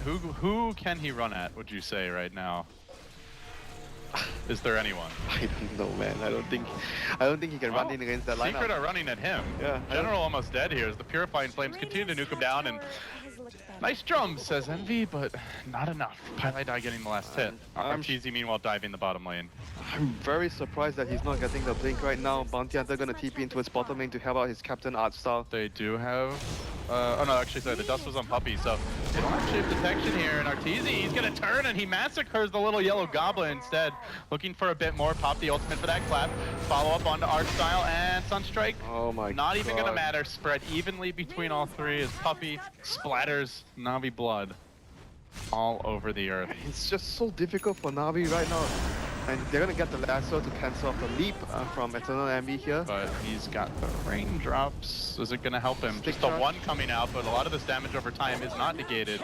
Who can he run at, would you say, right now? Is there anyone? I don't know, man. I don't think he can run in against that lineup. Secret are running at him. Yeah. General almost dead here as the Purifying Flames continue to nuke him down, and nice drums, says Envy, but not enough. Pilot Die getting the last hit. Arteezy meanwhile diving the bottom lane. I'm very surprised that he's not getting the blink right now. Bounty Hunter gonna TP into his bottom lane to help out his captain art style. They do have... oh no, actually, sorry, the dust was on Puppey, so they don't have shape detection here, and Arteezy, he's gonna turn and he massacres the little yellow goblin instead. Looking for a bit more, pop the ultimate for that clap, follow up onto art style, and Sunstrike. Oh my god. Not even gonna matter, spread evenly between all three as Puppey splatters Na'Vi blood all over the earth. It's just so difficult for Na'Vi right now. And they're gonna get the lasso to cancel off the leap from Eternal Envy here. But he's got the raindrops. Is it gonna help him? Stick Just the charge. one coming out, but a lot of this damage over time is not negated.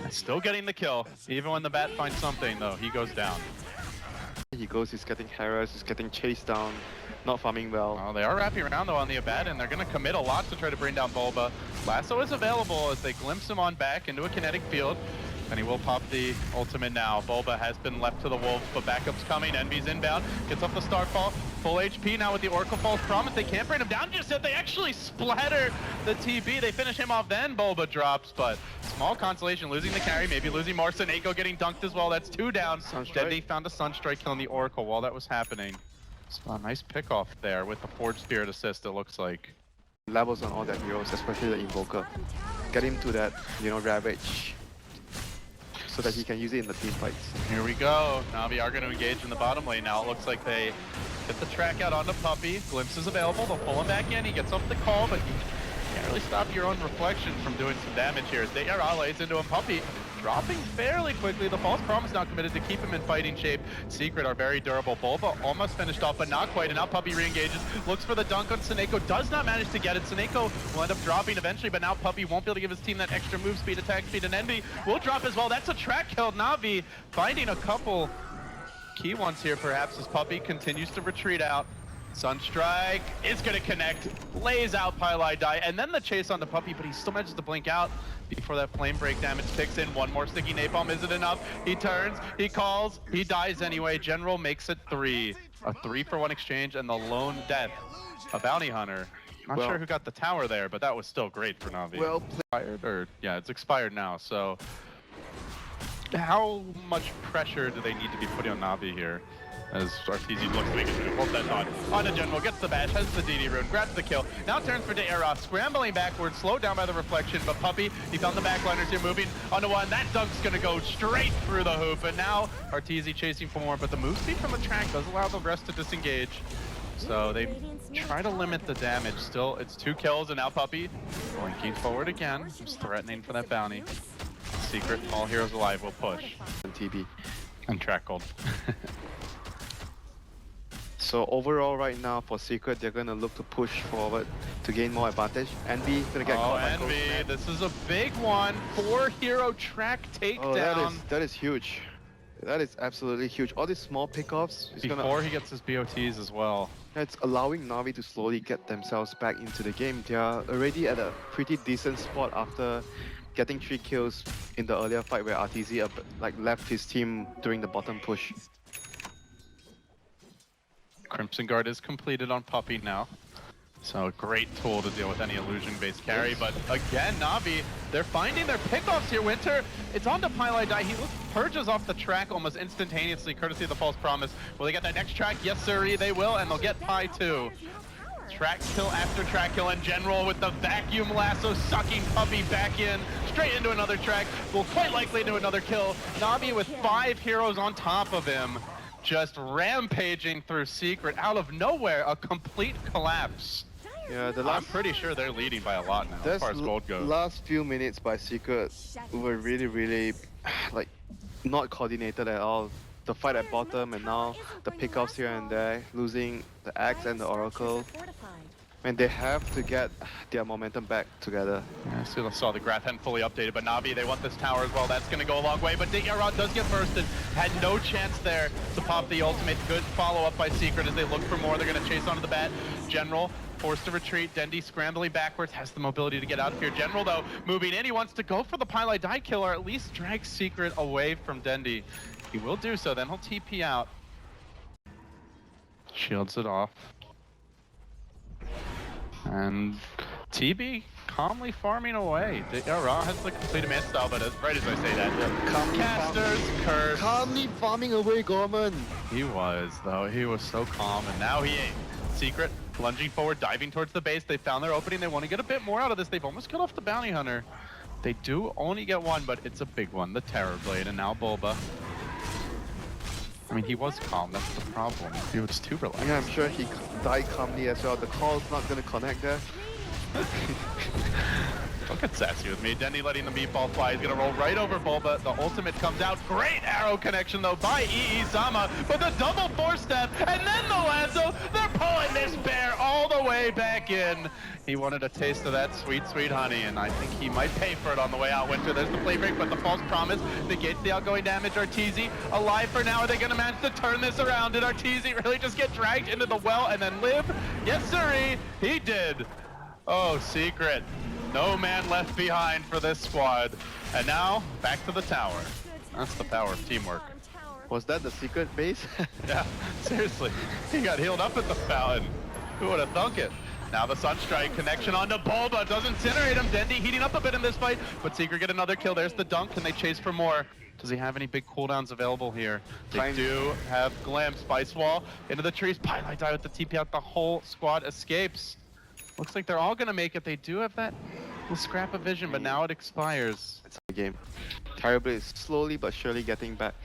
Still getting the kill. Even when the bat finds something, though, he goes down. He goes, he's getting harassed, he's getting chased down, not farming well. Well, they are wrapping around, though, on the Abad, and they're gonna commit a lot to try to bring down Bulba. Lasso is available as they glimpse him on back into a kinetic field. And he will pop the ultimate now. Bulba has been left to the wolves, but backup's coming. Envy's inbound, gets off the Starfall. Full HP now with the Oracle Falls Promise. They can't bring him down just yet. They actually splatter the TB. They finish him off, then Bulba drops, but small consolation, losing the carry, maybe losing more. Seneko getting dunked as well. That's 2 down. Deadly found a Sunstrike killing the Oracle while that was happening. So a nice pick off there with the Forge Spirit assist, it looks like. Levels on all their heroes, especially the Invoker. Get him to that, Ravage, so that he can use it in the team fights. Here we go. Na'Vi are going to engage in the bottom lane now. It looks like they get the track out onto Puppey. Glimpse is available. They'll pull him back in. He gets off the call, but you can't really stop your own reflection from doing some damage here. As they are allies into him. Puppey dropping fairly quickly. The False Promise now committed to keep him in fighting shape. Secret are very durable. Bulba almost finished off, but not quite. And now Puppey re-engages. Looks for the dunk on Seneko. Does not manage to get it. Seneko will end up dropping eventually, but now Puppey won't be able to give his team that extra move speed, attack speed, and Envy will drop as well. That's a track kill. Na'Vi finding a couple key ones here, perhaps, as Puppey continues to retreat out. Sunstrike is going to connect, lays out Pylai Die, and then the chase on the Puppey, but he still manages to blink out before that flame break damage kicks in. One more sticky napalm isn't enough. He turns, he calls, he dies anyway. General makes it 3. A 3-for-1 exchange and the lone death. A bounty hunter. Not sure who got the tower there, but that was still great for Na'Vi. Well expired, or yeah, it's expired now, so how much pressure do they need to be putting on Na'Vi here? As Arteezy looks to make his move. Hold that thought. On to General, gets the bash, has the DD rune, grabs the kill. Now turns for De'Aros, scrambling backwards, slowed down by the reflection, but Puppey, he found the backliners here, moving onto one. That dunk's gonna go straight through the hoop, and now Arteezy chasing for more, but the move speed from the track does allow the rest to disengage. So they try to limit the damage. Still, it's 2 kills, and now Puppey blinking forward again. Just threatening for that bounty. Secret, all heroes alive will push. and TB. And track gold. So overall right now for Secret, they're gonna look to push forward to gain more advantage. Envy gonna get caught by Envy, Ghostman. this is a big one. 4-hero track takedown. Oh, that is huge. That is absolutely huge. All these small pickoffs is Before he gets his BOTs as well. it's allowing Na'Vi to slowly get themselves back into the game. They are already at a pretty decent spot after getting 3 kills in the earlier fight where Arteezy left his team during the bottom push. Crimson Guard is completed on Puppey now. So a great tool to deal with any illusion-based carry, but again, Na'Vi, they're finding their pickoffs here. Winter, it's on to Pylai Die. He purges off the track almost instantaneously, courtesy of the False Promise. Will they get that next track? Yes, sir, they will, and they'll get Py too. Track kill after track kill, and General with the vacuum lasso sucking Puppey back in, straight into another track. Will quite likely do another kill. Na'Vi with 5 heroes on top of him. Just rampaging through Secret out of nowhere, a complete collapse. Yeah, I'm pretty sure they're leading by a lot now as far as gold goes. Last few minutes by Secret were really not coordinated at all. The fight at bottom and now the pickoffs here and there, losing the Axe and the Oracle. And they have to get their momentum back together. Yeah, so saw the graph hadn't fully updated, but Navi, they want this tower as well. That's going to go a long way, but Yaron does get bursted. Had no chance there to pop the ultimate. Good follow-up by Secret as they look for more. They're going to chase onto the bat. General forced to retreat. Dendy scrambling backwards, has the mobility to get out of here. General, though, moving in. He wants to go for the Pylai die kill, or at least drag Secret away from Dendy. He will do so, then he'll TP out. Shields it off. And TB calmly farming away. Ra has the complete man style, but right as I say that, casters, curse. Calmly farming away, Gorman. He was, though. He was so calm, and now he ain't. Secret, lunging forward, diving towards the base. They found their opening. They want to get a bit more out of this. They've almost cut off the bounty hunter. They do only get one, but it's a big one. The Terror Blade, and now Bulba. I mean, he was calm. That's the problem. He was too relaxed. Yeah, I'm sure he died calmly as well. The call's not going to connect there. Don't get sassy with me. Dendy letting the meatball fly. He's going to roll right over Bulba. The ultimate comes out. Great arrow connection, though, by Iizama. But the double four-step, and then the lasso. They're pulling this bear all the way back in. He wanted a taste of that sweet, sweet honey, and I think he might pay for it on the way out. Winter, there's the play break, but the false promise negates the outgoing damage. Arteezy alive for now. Are they going to manage to turn this around? Did Arteezy really just get dragged into the well and then live? Yes, sirree, he did. Oh, Secret. No man left behind for this squad. And now, back to the tower. That's the power of teamwork. Was that the Secret base? Yeah, seriously. He got healed up at the fountain. Who would have thunk it? Now the Sunstrike connection onto Bulba. Doesn't incinerate him. Dendy heating up a bit in this fight, but Secret get another kill. There's the dunk. Can they chase for more? Does he have any big cooldowns available here? They do have Glimpse. Spice Wall into the trees. Pylai die with the TP out. The whole squad escapes. Looks like they're all going to make it. They do have that little scrap of vision, but now it expires. It's a game. Terrible is slowly but surely getting back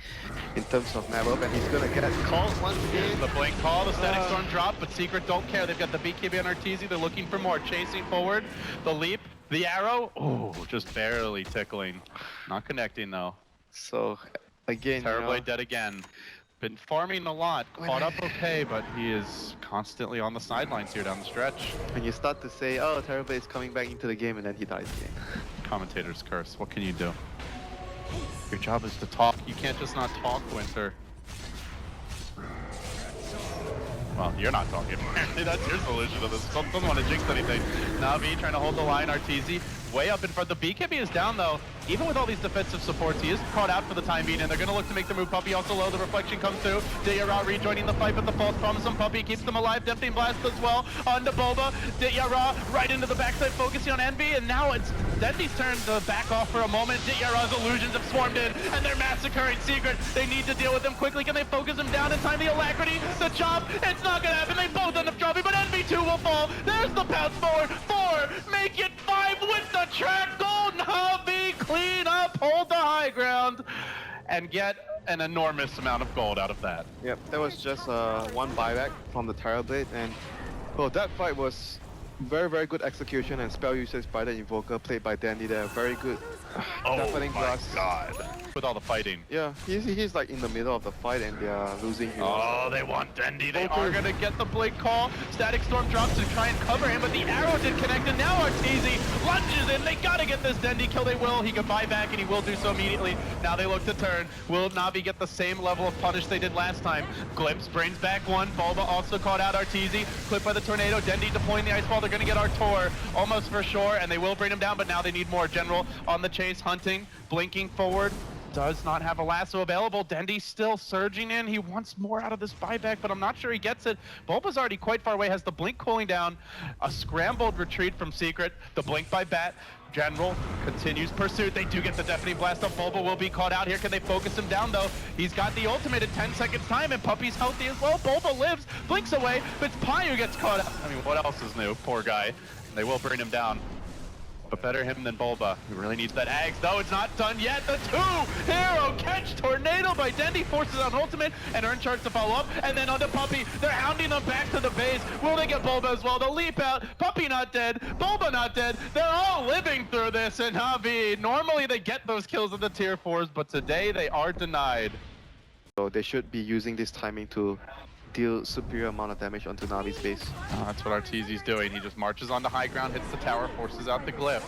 in terms of map up, and he's going to get called once again. The blink call, the static storm drop, but Secret don't care. They've got the BKB on Arteezy. They're looking for more. Chasing forward. The leap, the arrow. Oh, just barely tickling. Not connecting, though. So, again, Terribly dead again. Been farming a lot, caught up okay, but he is constantly on the sidelines here down the stretch. When you start to say, oh, Terrible is coming back into the game, and then he dies again. Commentator's curse. What can you do? Your job is to talk. You can't just not talk, Winter. Well, you're not talking. That's your solution to this. Doesn't want to jinx anything. Navi trying to hold the line. Arteezy way up in front. The BKB is down, though. Even with all these defensive supports, he is caught out for the time being, and they're going to look to make the move. Puppey also low. The reflection comes through. Yara rejoining the fight, but the false promise on Puppey keeps them alive. Deafening Blast as well on the Bulba. Yara right into the backside, focusing on Envy, and now it's Dendy's turn to back off for a moment. Yara's illusions have swarmed in, and they're massacring Secret. They need to deal with them quickly. Can they focus him down in time? The alacrity, the chop, it's not going to happen. They both end up dropping, but Envy 2 will fall. There's the pounce forward. 4, make it 5 with the track goal. Navi clean up, hold the high ground, and get an enormous amount of gold out of that. Yep, that was just one buyback from the Terror Blade, and well, that fight was very, very good execution and spell usage by the Invoker, played by Dandy there. Very good. Oh Deafening my Blast. god. With all the fighting. Yeah, he's like in the middle of the fight and they are losing heroes. Oh, they want Dendy. They are going to get the blink call. Static Storm drops to try and cover him, but the arrow did connect, and now Arteezy lunges in. They got to get this Dendy kill. They will. He can buy back, and he will do so immediately. Now they look to turn. Will Navi get the same level of punish they did last time? Glimpse brings back one. Bulba also caught out Arteezy. Clipped by the tornado. Dendy deploying the ice ball. They're going to get Artor almost for sure, and they will bring him down, but now they need more. General on the chase, hunting, blinking forward. Does not have a lasso available. Dendy still surging in. He wants more out of this buyback, but I'm not sure he gets it. Bulba's already quite far away, has the blink cooling down. A scrambled retreat from Secret. The blink by Bat. General continues pursuit. They do get the Deafening Blast up. Bulba will be caught out here. Can they focus him down, though? He's got the ultimate at 10 seconds time, and Puppey's healthy as well. Bulba lives, blinks away, but it's Pi who gets caught out. I mean, what else is new? Poor guy. And they will bring him down. But better him than Bulba, who really needs that Ags, though it's not done yet. The 2-hero catch tornado by Dendy forces on ultimate, and Earn charge to follow up, and then onto Puppey. They're hounding them back to the base. Will they get Bulba as well? They'll leap out. Puppey not dead. Bulba not dead. They're all living through this, and Navi, normally they get those kills at the tier 4s, but today they are denied. So they should be using this timing to deal superior amount of damage onto Navi's base. That's what Arteezy's doing. He just marches onto high ground, hits the tower, forces out the glyph.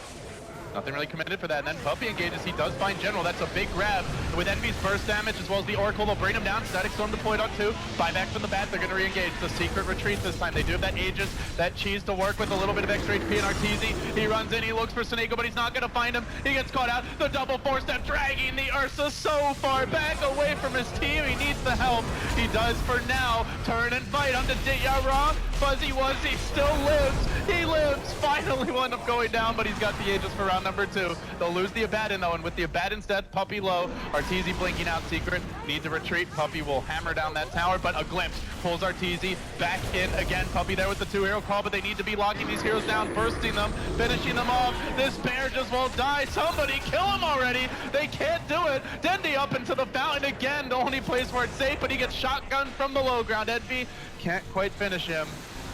Nothing really committed for that, and then Puppy engages. He does find General. That's a big grab. With Envy's burst damage as well as the Oracle, they'll bring him down. Static Storm deployed on 2. Buyback from the bat, they're going to re-engage. The secret retreat this time. They do have that Aegis, that cheese to work with, a little bit of extra HP and Arteezy. He runs in, he looks for Seneko, but he's not going to find him. He gets caught out. The double 4-step dragging the Ursa so far back away from his team. He needs the help. He does for now. Turn and fight onto Ditya. Fuzzy Wuzzy still lives. He lives. Finally wound up going down, but he's got the Aegis for round number 2. They'll lose the Abaddon though, and with the Abaddon's death, Puppy low. Arteezy blinking out Secret. Need to retreat. Puppy will hammer down that tower, but a glimpse pulls Arteezy back in again. Puppy there with the 2-hero call, but they need to be locking these heroes down, bursting them, finishing them off. This bear just won't die. Somebody kill him already. They can't do it. Dendy up into the fountain again. The only place where it's safe, but he gets shotgunned from the low ground. Envy can't quite finish him,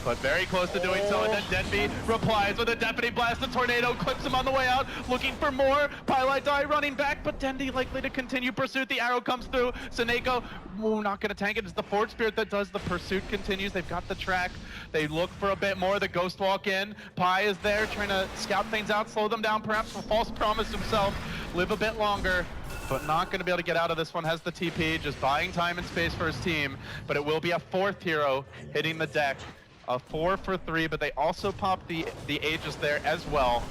but very close to doing so, and then Denby replies with a Deputy Blast. The Tornado clips him on the way out, looking for more. Pylite Die running back, but Dendy likely to continue pursuit. The arrow comes through. Seneko, not gonna tank it. It's the Fort Spirit that does. The pursuit continues. They've got the track. They look for a bit more. The Ghost Walk in. Pi is there trying to scout things out, slow them down, perhaps for False Promise himself. Live a bit longer, but not going to be able to get out of this one. Has the TP, just buying time and space for his team, but it will be a 4th hero hitting the deck. A 4 for 3, but they also popped the Aegis there as well.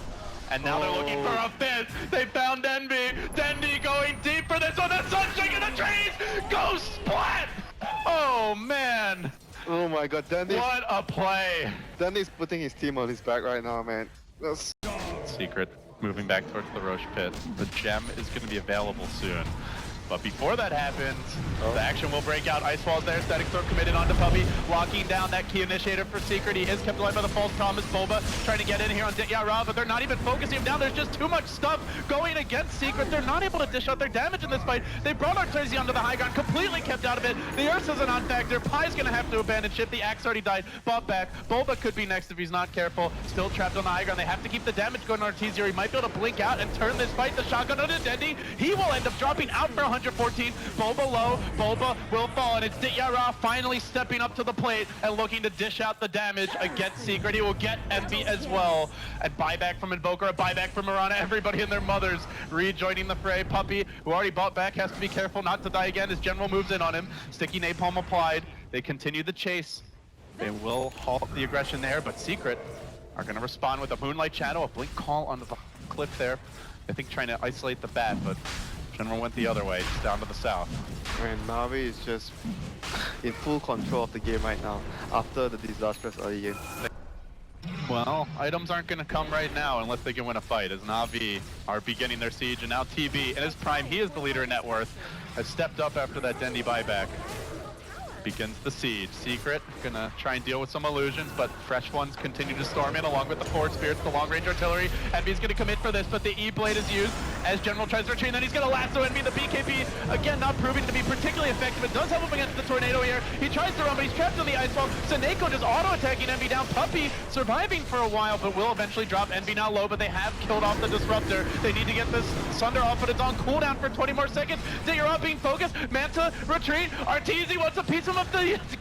And now they're looking for a 5th. They found Envy. Dendy going deep for this one. The sun's shaking the trees. Go Splat! Oh man. Oh my god, Dandy's, What a play. Dandy's putting his team on his back right now, man. That's... Secret moving back towards the Roche pit. The gem is going to be available soon. But before that happens, the action will break out. Ice Wall's there, Static Storm committed onto Puppy, locking down that key initiator for Secret. He is kept alive by the False Promise. Boba trying to get in here on Ditya, but they're not even focusing him down. There's just too much stuff going against Secret. They're not able to dish out their damage in this fight. They brought Arteezy onto the high ground, completely kept out of it. The Ursa's a non-factor. Pie's gonna have to abandon ship. The Axe already died, bought back. Boba could be next if he's not careful. Still trapped on the high ground. They have to keep the damage going on Arteezy, or he might be able to blink out and turn this fight. The shotgun onto Dendy. He will end up dropping out for 114. Boba low, Boba will fall, and it's Ditya finally stepping up to the plate and looking to dish out the damage against Secret. He will get Envy as well. And buyback from Invoker, a buyback from Mirana, everybody and their mothers rejoining the fray. Puppy, who already bought back, has to be careful not to die again as General moves in on him. Sticky Napalm applied. They continue the chase. They will halt the aggression there, but Secret are going to respond with a Moonlight Shadow, a Blink Call onto the cliff there. I think trying to isolate the bat, but General went the other way, just down to the south. And Navi is just in full control of the game right now, after the disastrous early game. Well, items aren't going to come right now unless they can win a fight, as Na'Vi are beginning their siege, and now TB in his prime, he is the leader in net worth, has stepped up after that Dendy buyback. Begins the siege. Secret gonna try and deal with some illusions, but fresh ones continue to storm in along with the Fort Spirits, the long-range artillery. Envy's gonna commit for this, but the E-Blade is used as General tries to retreat, then he's gonna lasso Envy. The BKB, again, not proving to be particularly effective. It does help him against the Tornado here. He tries to run, but he's trapped on the Ice Wall. Seneko just auto-attacking Envy down. Puppy surviving for a while, but will eventually drop Envy now low, but they have killed off the Disruptor. They need to get this Sunder off, but it's on cooldown for 20 more seconds. Ditya being focused. Manta, retreat. Arteezy wants a piece of him.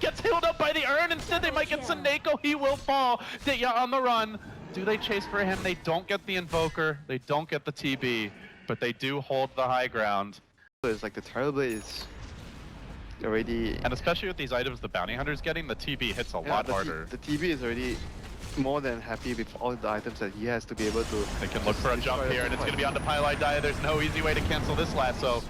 Gets healed up by the urn. Instead, they might get Seneko. He will fall. Ditya on the run. Do they chase for him? They don't get the Invoker. They don't get the TB, but they do hold the high ground. It's like the Terrorblade is already... And especially with these items the Bounty Hunter's getting, the TB hits a lot harder. The TB is already more than happy with all the items that he has to be able to... They can look for a jump here, and it's going to be on the Pylite Die. There's no easy way to cancel this lasso.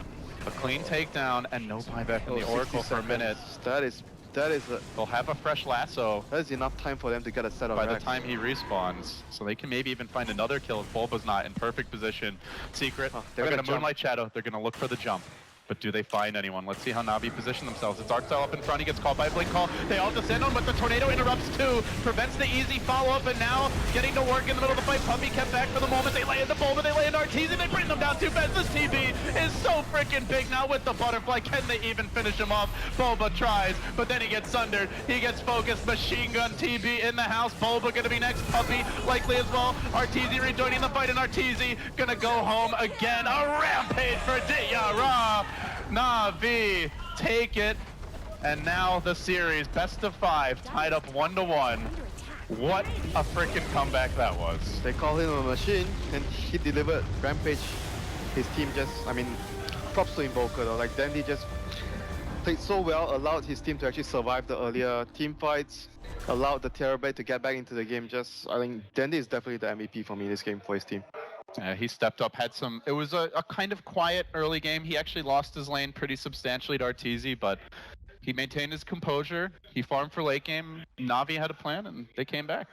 A clean takedown and no buyback from the Oracle for a minute. That is They'll have a fresh lasso. That's enough time for them to get a set of by racks. the time he respawns. So they can maybe even find another kill if Bulba's not in perfect position. Secret, they're going to Moonlight Shadow. They're going to look for the jump. But do they find anyone? Let's see how Na'Vi position themselves. It's Arcstyle up in front. He gets called by a Blink Call. They all descend on, but the Tornado interrupts too. Prevents the easy follow-up, and now getting to work in the middle of the fight. Puppy kept back for the moment. They lay into Bulba. They lay into Arteezy. They bring them down too fast. This TB is so freaking big now with the Butterfly. Can they even finish him off? Bulba tries, but then he gets sundered. He gets focused. Machine Gun TB in the house. Bulba gonna be next. Puppy likely as well. Arteezy rejoining the fight, and Arteezy gonna go home again. A rampage for Ditya. Na'Vi take it And now the series, best of 5, tied up 1-1. What a freaking comeback that was. They call him a machine, and he delivered. Rampage, his team just, I mean, props to Invoker though. Like Dandy just played so well, allowed his team to actually survive the earlier team fights, allowed the Terrorblade to get back into the game. Just, I think Dandy is definitely the MVP for me in this game for his team. He stepped up, had some, it was a kind of quiet early game. He actually lost his lane pretty substantially to Arteezy, but he maintained his composure. He farmed for late game. Na'Vi had a plan, and they came back.